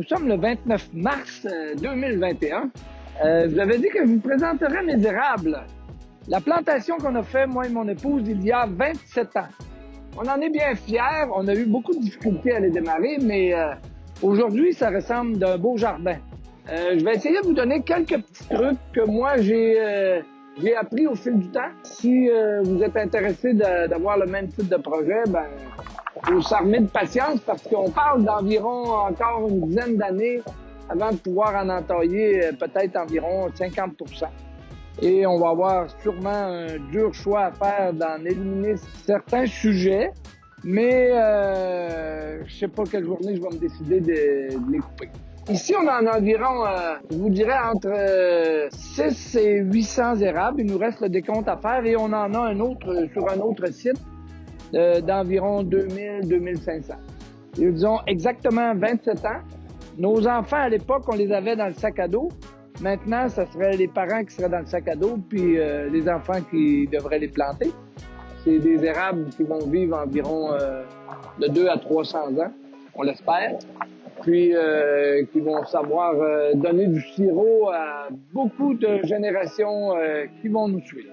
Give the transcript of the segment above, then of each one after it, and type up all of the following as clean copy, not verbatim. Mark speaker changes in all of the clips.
Speaker 1: nous sommes le 29 mars 2021. Je vous avais dit que je vous présenterais mes érables. La plantation qu'on a fait, moi et mon épouse, il y a 27 ans. On en est bien fiers. On a eu beaucoup de difficultés à les démarrer, mais aujourd'hui, ça ressemble d'un beau jardin. Je vais essayer de vous donner quelques petits trucs que moi, j'ai appris au fil du temps. Si vous êtes intéressé d'avoir le même type de projet, ben, faut s'armer de patience parce qu'on parle d'environ encore une dizaine d'années avant de pouvoir en entailler peut-être environ 50%. Et on va avoir sûrement un dur choix à faire d'en éliminer certains sujets, mais je sais pas quelle journée je vais me décider de les couper. Ici, on en a environ, je vous dirais, entre 6 et 800 érables. Il nous reste le décompte à faire et on en a un autre sur un autre site d'environ 2000-2500. Ils ont exactement 27 ans. Nos enfants, à l'époque, on les avait dans le sac à dos. Maintenant, ce serait les parents qui seraient dans le sac à dos, puis les enfants qui devraient les planter. C'est des érables qui vont vivre environ de 2 à 300 ans, on l'espère. Puis qui vont savoir donner du sirop à beaucoup de générations qui vont nous suivre.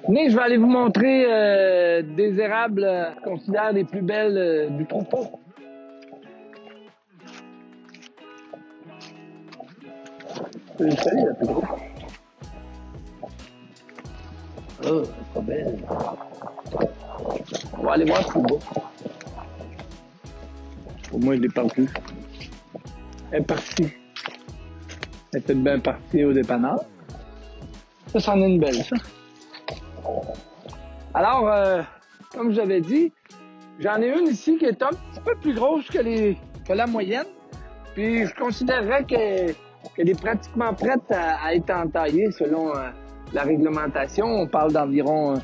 Speaker 1: Venez, je vais aller vous montrer des érables qu'on considère les plus belles du troupeau. Salut, la plus grosse. Oh, c'est pas belle. On va aller voir plus beau. Au moins, je l'ai pas vu. Elle est partie. Elle était bien partie au dépanneur. Ça, c'en est une belle, ça. Alors, comme je vous avais dit, j'en ai une ici qui est un petit peu plus grosse que la moyenne. Puis, je considérerais qu'elle est pratiquement prête à être entaillée selon la réglementation. On parle d'environ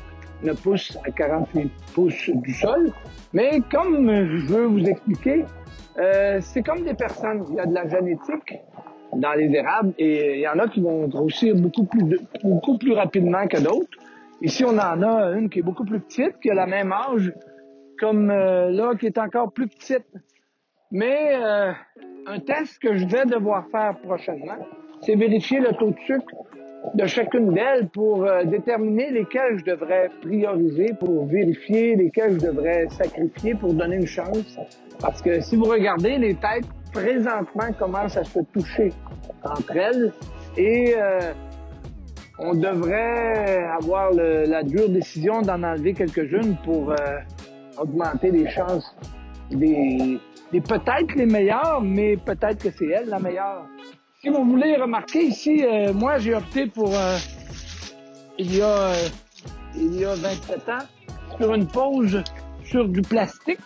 Speaker 1: 9 pouces à 48 pouces du sol. Mais comme je veux vous expliquer, c'est comme des personnes. Il y a de la génétique dans les érables et il y en a qui vont grossir beaucoup plus rapidement que d'autres. Ici, on en a une qui est beaucoup plus petite, qui a le même âge, comme là, qui est encore plus petite. Mais un test que je vais devoir faire prochainement, c'est vérifier le taux de sucre de chacune d'elles pour déterminer lesquelles je devrais prioriser, pour vérifier lesquelles je devrais sacrifier pour donner une chance. Parce que si vous regardez, les têtes présentement commencent à se toucher entre elles et on devrait avoir la dure décision d'en enlever quelques-unes pour augmenter les chances des peut-être les meilleures, mais peut-être que c'est elle la meilleure. Si vous voulez remarquer ici, moi j'ai opté pour, il y a 27 ans, sur une pause sur du plastique,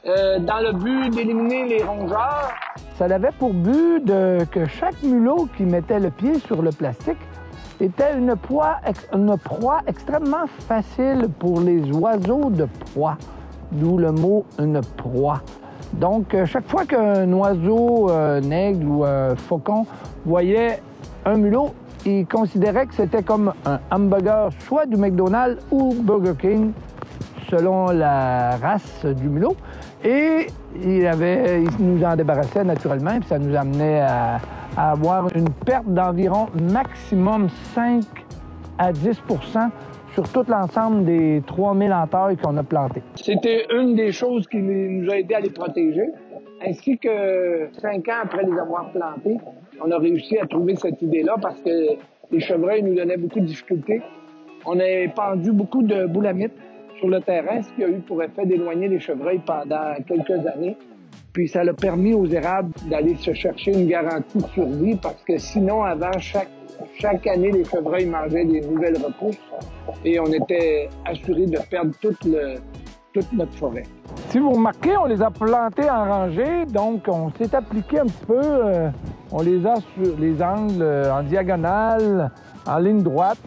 Speaker 1: dans le but d'éliminer les rongeurs. Ça avait pour but que chaque mulot qui mettait le pied sur le plastique était une proie extrêmement facile pour les oiseaux de proie, d'où le mot « une proie ». Donc, chaque fois qu'un oiseau, un aigle ou un faucon voyait un mulot, il considérait que c'était comme un hamburger, soit du McDonald's ou Burger King, selon la race du mulot. Et il nous en débarrassait naturellement, puis ça nous amenait à avoir une perte d'environ maximum 5 à 10 sur tout l'ensemble des 3000 entailles qu'on a plantées. C'était une des choses qui nous a aidé à les protéger, ainsi que 5 ans après les avoir plantés, on a réussi à trouver cette idée-là parce que les chevreuils nous donnaient beaucoup de difficultés. On a pendu beaucoup de boulamites sur le terrain, ce qui a eu pour effet d'éloigner les chevreuils pendant quelques années. Puis ça a permis aux érables d'aller se chercher une garantie de survie parce que sinon, avant, chaque année, les chevreuils mangeaient des nouvelles repousses et on était assuré de perdre toute notre forêt. Si vous remarquez, on les a plantés en rangée, donc on s'est appliqué un petit peu, on les a sur les angles en diagonale, en ligne droite.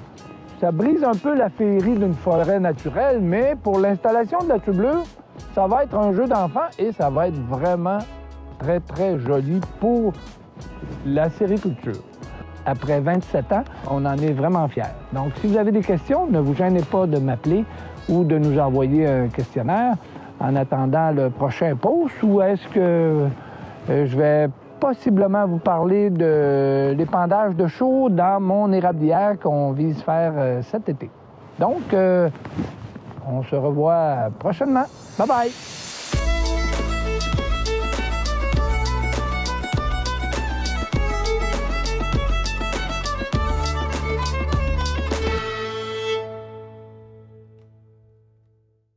Speaker 1: Ça brise un peu la féerie d'une forêt naturelle, mais pour l'installation de la tublure, ça va être un jeu d'enfant et ça va être vraiment très, très joli pour la sériculture. Après 27 ans, on en est vraiment fiers. Donc, si vous avez des questions, ne vous gênez pas de m'appeler ou de nous envoyer un questionnaire en attendant le prochain post ou est-ce que je vais
Speaker 2: possiblement vous parler de l'épandage de chaux dans mon érablière qu'on vise faire cet été. Donc, on se revoit prochainement. Bye bye!